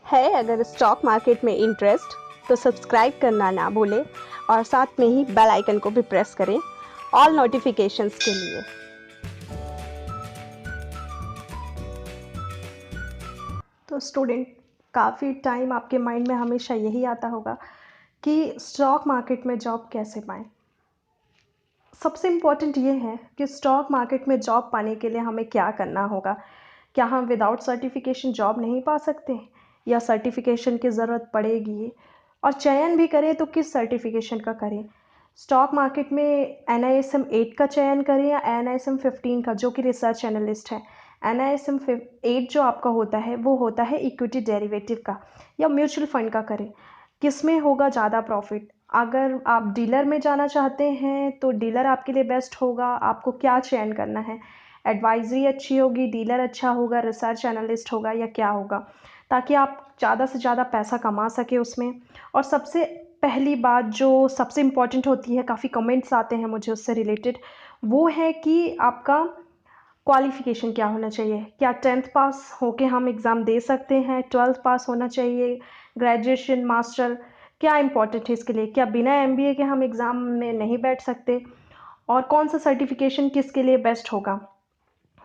है अगर stock market में इंटरेस्ट तो सब्सक्राइब करना ना भूलें और साथ में ही बेल आइकन को भी प्रेस करें ऑल नोटिफिकेशंस के लिए। तो स्टूडेंट, काफ़ी टाइम आपके माइंड में हमेशा यही आता होगा कि स्टॉक मार्केट में जॉब कैसे पाएं। सबसे इम्पॉर्टेंट ये है कि स्टॉक मार्केट में जॉब पाने के लिए हमें क्या करना होगा। क्या हम विदाउट सर्टिफिकेशन जॉब नहीं पा सकते या सर्टिफिकेशन की ज़रूरत पड़ेगी, और चयन भी करें तो किस सर्टिफिकेशन का करें। स्टॉक मार्केट में NISM 8 का चयन करें या NISM 15 का, जो कि रिसर्च एनालिस्ट है। NISM 8 जो आपका होता है वो होता है इक्विटी डेरिवेटिव का या म्यूचुअल फंड का करें। किस में होगा ज़्यादा प्रॉफिट। अगर आप डीलर में जाना चाहते हैं तो डीलर आपके लिए बेस्ट होगा। आपको क्या चयन करना है, एडवाइजरी अच्छी होगी, डीलर अच्छा होगा, रिसर्च एनालिस्ट होगा या क्या होगा, ताकि आप ज़्यादा से ज़्यादा पैसा कमा सके उसमें। और सबसे पहली बात जो सबसे इम्पॉर्टेंट होती है, काफ़ी कमेंट्स आते हैं मुझे उससे रिलेटेड, वो है कि आपका क्वालिफ़िकेशन क्या होना चाहिए। क्या 10th पास होके हम एग्ज़ाम दे सकते हैं, 12th पास होना चाहिए, ग्रेजुएशन, मास्टर, क्या इम्पोर्टेंट है इसके लिए। क्या बिना MBA के हम एग्ज़ाम में नहीं बैठ सकते, और कौन सा सर्टिफिकेशन किसके लिए बेस्ट होगा।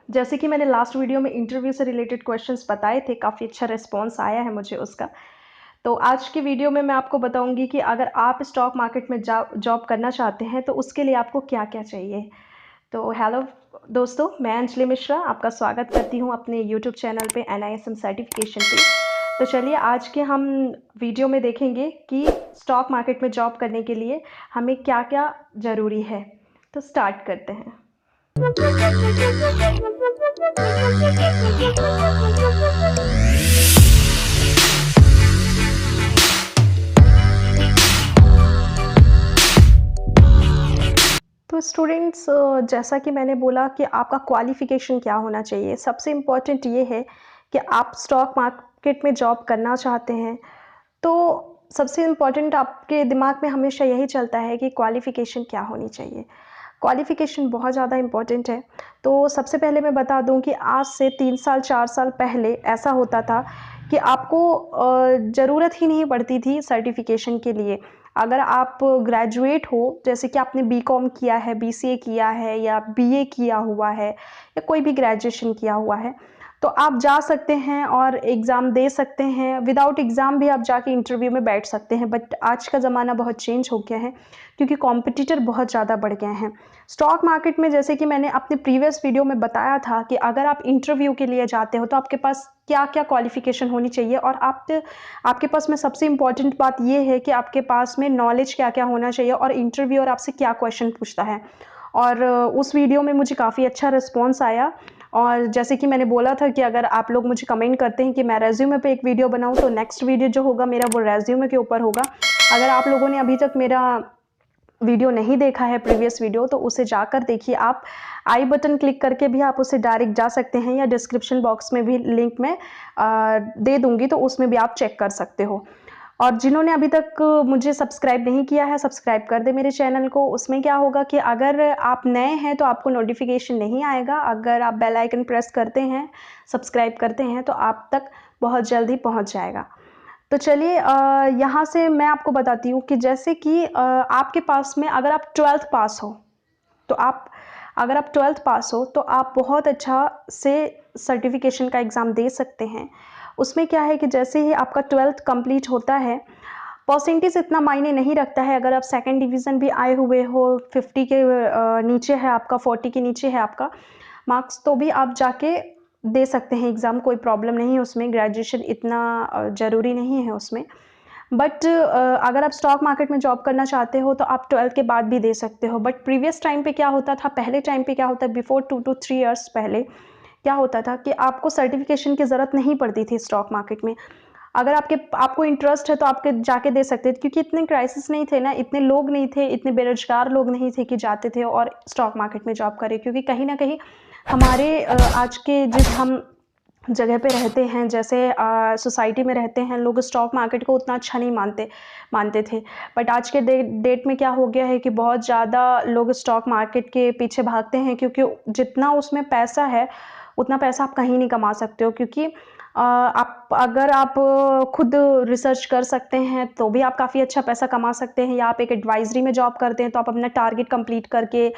जैसे कि मैंने लास्ट वीडियो में इंटरव्यू से रिलेटेड क्वेश्चंस बताए थे, काफ़ी अच्छा रिस्पॉन्स आया है मुझे उसका। तो आज की वीडियो में मैं आपको बताऊंगी कि अगर आप स्टॉक मार्केट में जॉब करना चाहते हैं तो उसके लिए आपको क्या क्या चाहिए। तो हेलो दोस्तों, मैं अंजलि मिश्रा आपका स्वागत करती हूं अपने यूट्यूब चैनल पे NISM सर्टिफिकेशन पे। तो चलिए आज के हम वीडियो में देखेंगे कि स्टॉक मार्केट में जॉब करने के लिए हमें क्या क्या ज़रूरी है। तो स्टार्ट करते हैं। तो स्टूडेंट्स, जैसा कि मैंने बोला कि आपका क्वालिफ़िकेशन क्या होना चाहिए। सबसे इम्पॉर्टेंट ये है कि आप स्टॉक मार्केट में जॉब करना चाहते हैं तो सबसे इम्पॉर्टेंट आपके दिमाग में हमेशा यही चलता है कि क्वालिफ़िकेशन क्या होनी चाहिए। क्वालिफ़िकेशन बहुत ज़्यादा इम्पॉर्टेंट है। तो सबसे पहले मैं बता दूं कि आज से 3 साल 4 साल पहले ऐसा होता था कि आपको ज़रूरत ही नहीं पड़ती थी सर्टिफिकेशन के लिए। अगर आप ग्रेजुएट हो, जैसे कि आपने BCom किया है, BCA किया है या BA किया हुआ है या कोई भी ग्रेजुएशन किया हुआ है, तो आप जा सकते हैं और एग्ज़ाम दे सकते हैं। विदाउट एग्ज़ाम भी आप जाके इंटरव्यू में बैठ सकते हैं। बट आज का ज़माना बहुत चेंज हो गया है क्योंकि कॉम्पिटिटर बहुत ज़्यादा बढ़ गए हैं। स्टॉक मार्केट में जैसे कि मैंने अपने प्रीवियस वीडियो में बताया था कि अगर आप इंटरव्यू के लिए जाते हो तो आपके पास क्या क्या क्वालिफ़िकेशन होनी चाहिए, और आपके पास में सबसे इम्पॉर्टेंट बात ये है कि आपके पास में नॉलेज क्या क्या होना चाहिए और इंटरव्यूअर आपसे क्या क्वेश्चन पूछता है। और उस वीडियो में मुझे काफ़ी अच्छा रिस्पॉन्स आया। और जैसे कि मैंने बोला था कि अगर आप लोग मुझे कमेंट करते हैं कि मैं रेज्यूमे पे एक वीडियो बनाऊं तो नेक्स्ट वीडियो जो होगा मेरा वो रेज्यूमे के ऊपर होगा। अगर आप लोगों ने अभी तक मेरा वीडियो नहीं देखा है प्रीवियस वीडियो, तो उसे जाकर देखिए। आप आई बटन क्लिक करके भी आप उसे डायरेक्ट जा सकते हैं या डिस्क्रिप्शन बॉक्स में भी लिंक में दे दूंगी, तो उसमें भी आप चेक कर सकते हो। और जिन्होंने अभी तक मुझे सब्सक्राइब नहीं किया है, सब्सक्राइब कर दे मेरे चैनल को। उसमें क्या होगा कि अगर आप नए हैं तो आपको नोटिफिकेशन नहीं आएगा। अगर आप बेल आइकन प्रेस करते हैं, सब्सक्राइब करते हैं, तो आप तक बहुत जल्दी पहुंच जाएगा। तो चलिए यहाँ से मैं आपको बताती हूँ कि जैसे कि आपके पास में अगर आप 12th पास हो तो अगर आप 12th पास हो तो आप बहुत अच्छा से सर्टिफिकेशन का एग्ज़ाम दे सकते हैं। उसमें क्या है कि जैसे ही आपका 12th कंप्लीट होता है, परसेंटेज इतना मायने नहीं रखता है। अगर आप सेकंड डिवीज़न भी आए हुए हो, 50 के नीचे है आपका, 40 के नीचे है आपका मार्क्स, तो भी आप जाके दे सकते हैं एग्ज़ाम, कोई प्रॉब्लम नहीं है उसमें। ग्रेजुएशन इतना ज़रूरी नहीं है उसमें। बट अगर आप स्टॉक मार्केट में जॉब करना चाहते हो तो आप 12th के बाद भी दे सकते हो। बट प्रीवियस टाइम पे क्या होता था, पहले टाइम पे क्या होता है, बिफोर 2 to 3 ईयर्स पहले क्या होता था कि आपको सर्टिफिकेशन की ज़रूरत नहीं पड़ती थी स्टॉक मार्केट में। अगर आपको इंटरेस्ट है तो आपके जाके दे सकते थे, क्योंकि इतने क्राइसिस नहीं थे ना, इतने लोग नहीं थे, इतने बेरोजगार लोग नहीं थे कि जाते थे और स्टॉक मार्केट में जॉब करें। क्योंकि कहीं ना कहीं हमारे आज के जिस हम जगह पे रहते हैं, जैसे सोसाइटी में रहते हैं, लोग स्टॉक मार्केट को उतना अच्छा नहीं मानते थे। बट आज के डेट में क्या हो गया है कि बहुत ज़्यादा लोग स्टॉक मार्केट के पीछे भागते हैं, क्योंकि जितना उसमें पैसा है उतना पैसा आप कहीं नहीं कमा सकते हो। क्योंकि आप अगर आप खुद रिसर्च कर सकते हैं तो भी आप काफ़ी अच्छा पैसा कमा सकते हैं, या आप एक एडवाइज़री में जॉब करते हैं तो आप अपना टारगेट कंप्लीट करके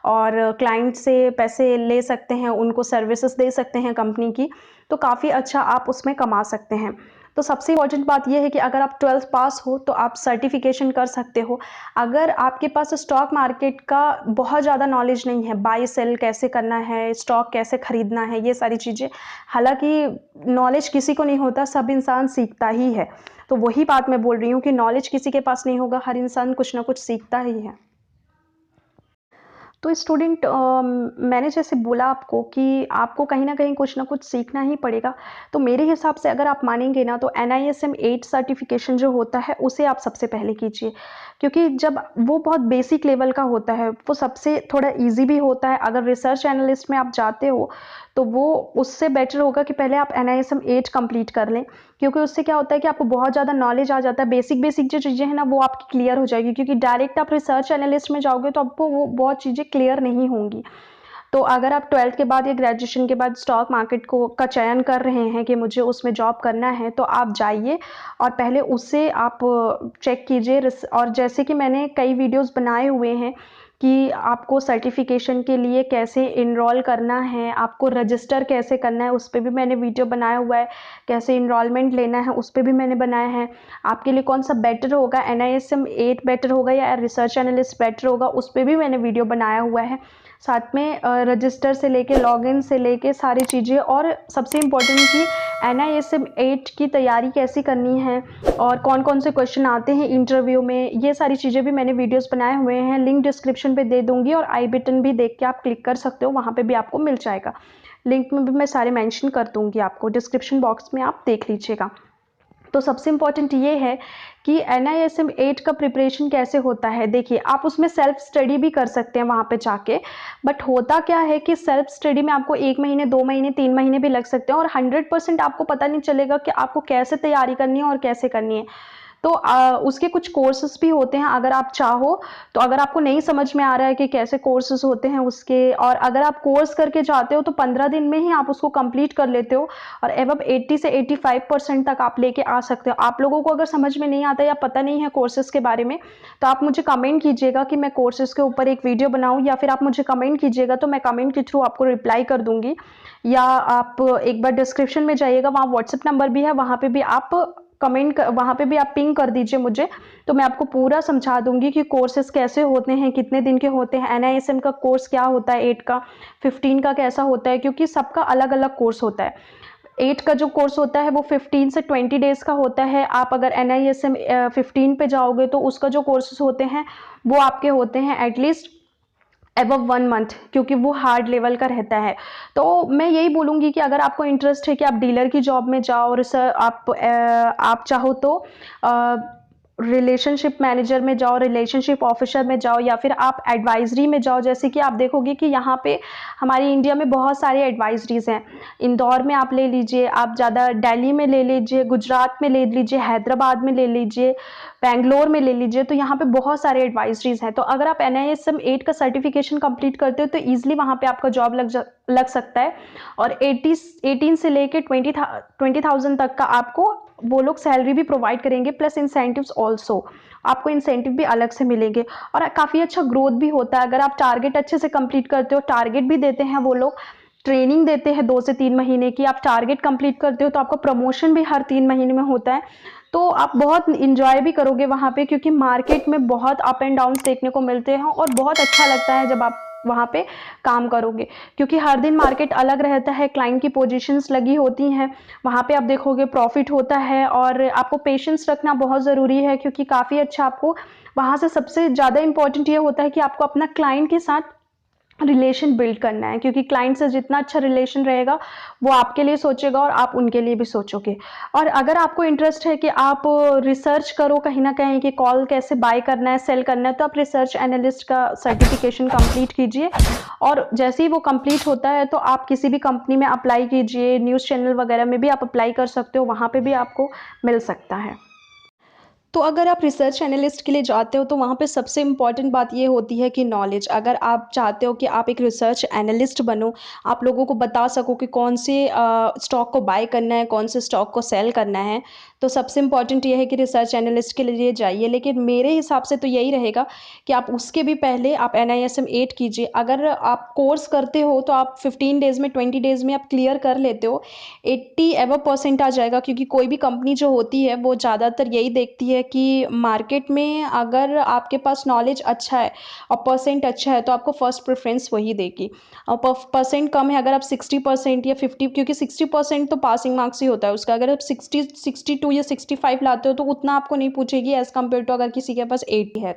और क्लाइंट से पैसे ले सकते हैं, उनको सर्विसेज दे सकते हैं कंपनी की, तो काफ़ी अच्छा आप उसमें कमा सकते हैं। तो सबसे इम्पोर्टेंट बात ये है कि अगर आप 12th पास हो तो आप सर्टिफिकेशन कर सकते हो। अगर आपके पास स्टॉक मार्केट का बहुत ज़्यादा नॉलेज नहीं है, बाय सेल कैसे करना है, स्टॉक कैसे खरीदना है, ये सारी चीज़ें, हालाँकि नॉलेज किसी को नहीं होता, सब इंसान सीखता ही है। तो वही बात मैं बोल रही हूँ कि नॉलेज किसी के पास नहीं होगा, हर इंसान कुछ ना कुछ सीखता ही है। तो स्टूडेंट मैंने जैसे बोला आपको कि आपको कहीं न कहीं कुछ ना कुछ सीखना ही पड़ेगा। तो मेरे हिसाब से अगर आप मानेंगे ना तो NISM 8 सर्टिफ़िकेशन जो होता है उसे आप सबसे पहले कीजिए। क्योंकि जब वो बहुत बेसिक लेवल का होता है, वो सबसे थोड़ा ईज़ी भी होता है। अगर रिसर्च एनालिस्ट में आप जाते हो तो वो उससे बेटर होगा कि पहले आप NISM 8 कंप्लीट कर लें। क्योंकि उससे क्या होता है कि आपको बहुत ज़्यादा नॉलेज आ जाता है, बेसिक जो चीज़ें हैं ना वो आपकी क्लियर हो जाएगी, क्योंकि डायरेक्ट आप रिसर्च एनालिस्ट में जाओगे तो आपको वो बहुत चीज़ें क्लियर नहीं होंगी। तो अगर आप 12th के बाद या ग्रेजुएशन के बाद स्टॉक मार्केट को का चयन कर रहे हैं कि मुझे उसमें जॉब करना है, तो आप जाइए और पहले उससे आप चेक कीजिए। और जैसे कि मैंने कई वीडियोस बनाए हुए हैं कि आपको सर्टिफिकेशन के लिए कैसे इनरोल करना है, आपको रजिस्टर कैसे करना है, उस पे भी मैंने वीडियो बनाया हुआ है। कैसे इनरोलमेंट लेना है, उस पे भी मैंने बनाया है। आपके लिए कौन सा बेटर होगा, NISM 8 बेटर होगा या रिसर्च एनालिस्ट बेटर होगा, उस पे भी मैंने वीडियो बनाया हुआ है। साथ में रजिस्टर से लेके लॉगिन से लेके सारी चीज़ें, और सबसे इम्पोर्टेंट कि NISM 8 की तैयारी कैसी करनी है और कौन-कौन से क्वेश्चन आते हैं इंटरव्यू में, ये सारी चीज़ें भी मैंने वीडियोस बनाए हुए हैं। लिंक डिस्क्रिप्शन पे दे दूँगी और आई बटन भी देख के आप क्लिक कर सकते हो, वहाँ पे भी आपको मिल जाएगा। लिंक में भी मैं सारे मेंशन कर दूँगी आपको, डिस्क्रिप्शन बॉक्स में आप देख लीजिएगा। तो सबसे इम्पॉर्टेंट ये है कि NISM 8 का प्रिपरेशन कैसे होता है। देखिए, आप उसमें सेल्फ स्टडी भी कर सकते हैं वहाँ पे जाके, बट होता क्या है कि सेल्फ स्टडी में आपको 1 महीने, 2 महीने, 3 महीने भी लग सकते हैं और 100% आपको पता नहीं चलेगा कि आपको कैसे तैयारी करनी है और कैसे करनी है। तो उसके कुछ कोर्सेस भी होते हैं, अगर आप चाहो तो। अगर आपको नहीं समझ में आ रहा है कि कैसे कोर्सेस होते हैं उसके, और अगर आप कोर्स करके जाते हो तो 15 दिन में ही आप उसको कंप्लीट कर लेते हो और एबव 80 से 85% तक आप लेके आ सकते हो। आप लोगों को अगर समझ में नहीं आता या पता नहीं है कोर्सेज के बारे में, तो आप मुझे कमेंट कीजिएगा कि मैं कोर्सेज के ऊपर एक वीडियो बनाऊं, या फिर आप मुझे कमेंट कीजिएगा तो मैं कमेंट के थ्रू आपको रिप्लाई कर दूंगी। या आप एक बार डिस्क्रिप्शन में जाइएगा, वहाँ व्हाट्सएप नंबर भी है, वहाँ पे भी आप वहाँ पे भी आप पिंग कर दीजिए मुझे, तो मैं आपको पूरा समझा दूंगी कि कोर्सेज कैसे होते हैं, कितने दिन के होते हैं, NISM का कोर्स क्या होता है, 8 का, 15 का कैसा होता है, क्योंकि सबका अलग अलग कोर्स होता है। 8 का जो कोर्स होता है वो 15 से 20 डेज का होता है। आप अगर NISM 15 पे जाओगे तो उसका जो कोर्सेज होते हैं वो आपके होते हैं एटलीस्ट एबव 1 मंथ, क्योंकि वो हार्ड लेवल का रहता है। तो मैं यही बोलूँगी कि अगर आपको इंटरेस्ट है कि आप डीलर की जॉब में जाओ, और सर आप चाहो तो रिलेशनशिप मैनेजर में जाओ, रिलेशनशिप ऑफिसर में जाओ, या फिर आप एडवाइजरी में जाओ। जैसे कि आप देखोगे कि यहाँ पे हमारी इंडिया में बहुत सारे एडवाइजरीज हैं। इंदौर में आप ले लीजिए, आप ज़्यादा दिल्ली में ले लीजिए, गुजरात में ले लीजिए, हैदराबाद में ले लीजिए, बेंगलोर में ले लीजिए, तो यहाँ पे बहुत सारे एडवाइजरीज हैं। तो अगर आप NISM 8 का सर्टिफिकेशन कंप्लीट करते हो तो ईजिली वहाँ पे आपका जॉब लग सकता है। और 18 से लेके 20,000 तक का आपको वो लोग सैलरी भी प्रोवाइड करेंगे, प्लस इंसेंटिव्स ऑल्सो, आपको इंसेंटिव भी अलग से मिलेंगे। और काफ़ी अच्छा ग्रोथ भी होता है अगर आप टारगेट अच्छे से कंप्लीट करते हो। टारगेट भी देते हैं वो लोग, ट्रेनिंग देते हैं 2 से 3 महीने की। आप टारगेट कंप्लीट करते हो तो आपका प्रमोशन भी हर 3 महीने में होता है। तो आप बहुत इंजॉय भी करोगे वहाँ पे, क्योंकि मार्केट में बहुत अप एंड डाउन देखने को मिलते हैं और बहुत अच्छा लगता है जब आप वहाँ पे काम करोगे, क्योंकि हर दिन मार्केट अलग रहता है, क्लाइंट की पोजीशंस लगी होती हैं। वहाँ पे आप देखोगे प्रॉफिट होता है, और आपको पेशेंस रखना बहुत ज़रूरी है, क्योंकि काफ़ी अच्छा आपको वहाँ से सबसे ज़्यादा इंपॉर्टेंट ये होता है कि आपको अपना क्लाइंट के साथ रिलेशन बिल्ड करना है, क्योंकि क्लाइंट से जितना अच्छा रिलेशन रहेगा वो आपके लिए सोचेगा और आप उनके लिए भी सोचोगे। और अगर आपको इंटरेस्ट है कि आप रिसर्च करो कहीं ना कहीं कि कॉल कैसे बाय करना है, सेल करना है, तो आप रिसर्च एनालिस्ट का सर्टिफिकेशन कंप्लीट कीजिए। और जैसे ही वो कंप्लीट होता है तो आप किसी भी कंपनी में अप्लाई कीजिए, न्यूज़ चैनल वगैरह में भी आप अप्लाई कर सकते हो, वहाँ पे भी आपको मिल सकता है। तो अगर आप रिसर्च एनालिस्ट के लिए जाते हो तो वहाँ पे सबसे इम्पॉर्टेंट बात ये होती है कि नॉलेज। अगर आप चाहते हो कि आप एक रिसर्च एनालिस्ट बनो, आप लोगों को बता सको कि कौन से स्टॉक को बाय करना है, कौन से स्टॉक को सेल करना है, तो सबसे इम्पॉर्टेंट ये है कि रिसर्च एनालिस्ट के लिए जाइए। लेकिन मेरे हिसाब से तो यही रहेगा कि आप उसके भी पहले आप NISM 8 कीजिए। अगर आप कोर्स करते हो तो आप 15 डेज़ में, 20 डेज़ में आप क्लियर कर लेते हो, 80 एबव परसेंट आ जाएगा। क्योंकि कोई भी कंपनी जो होती है वो ज़्यादातर यही देखती है कि मार्केट में अगर आपके पास नॉलेज अच्छा है और परसेंट अच्छा है तो आपको फर्स्ट प्रेफरेंस वही देगी। और परसेंट कम है, अगर आप 60% या 50, क्योंकि 60% तो पासिंग मार्क्स ही होता है उसका, अगर आप 62 या 65 लाते हो तो उतना आपको नहीं पूछेगी एज़ कम्पेयर टू अगर किसी के पास 80 है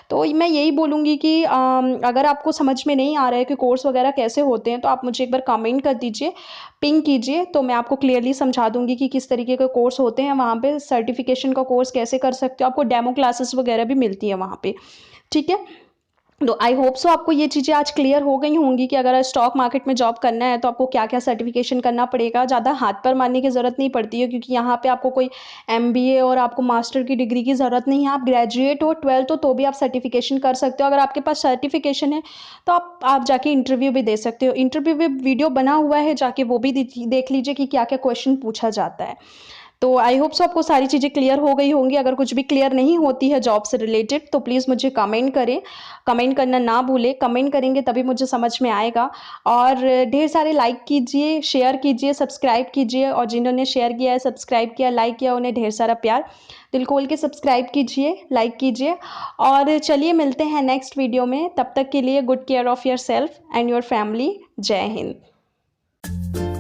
तो मैं यही बोलूँगी कि अगर आपको समझ में नहीं आ रहा है कि कोर्स वगैरह कैसे होते हैं तो आप मुझे एक बार कमेंट कर दीजिए, पिंग कीजिए, तो मैं आपको क्लियरली समझा दूँगी कि किस तरीके के कोर्स होते हैं वहाँ पे, सर्टिफिकेशन का कोर्स कैसे कर सकते हो, आपको डेमो क्लासेस वगैरह भी मिलती है वहाँ पे, ठीक है? तो आई होप सो आपको ये चीज़ें आज क्लियर हो गई होंगी कि अगर स्टॉक मार्केट में जॉब करना है तो आपको क्या-क्या सर्टिफिकेशन करना पड़ेगा। ज़्यादा हाथ पर मारने की ज़रूरत नहीं पड़ती है, क्योंकि यहाँ पे आपको कोई MBA और आपको मास्टर की डिग्री की ज़रूरत नहीं है। आप ग्रेजुएट हो, 12th हो तो भी आप सर्टिफिकेशन कर सकते हो। अगर आपके पास सर्टिफिकेशन है तो आप जाके इंटरव्यू भी दे सकते हो। इंटरव्यू में वीडियो बना हुआ है, जाके वो भी देख लीजिए कि क्या-क्या क्वेश्चन पूछा जाता है। तो आई होप सो आपको सारी चीज़ें क्लियर हो गई होंगी। अगर कुछ भी क्लियर नहीं होती है जॉब से रिलेटेड तो प्लीज़ मुझे कमेंट करें। कमेंट करना ना भूलें, कमेंट करेंगे तभी मुझे समझ में आएगा। और ढेर सारे लाइक कीजिए, शेयर कीजिए, सब्सक्राइब कीजिए, और जिन्होंने शेयर किया है, सब्सक्राइब किया, लाइक किया, उन्हें ढेर सारा प्यार। दिल खोल के सब्सक्राइब कीजिए, लाइक कीजिए, और चलिए मिलते हैं नेक्स्ट वीडियो में। तब तक के लिए good care of yourself and your family. जय हिंद।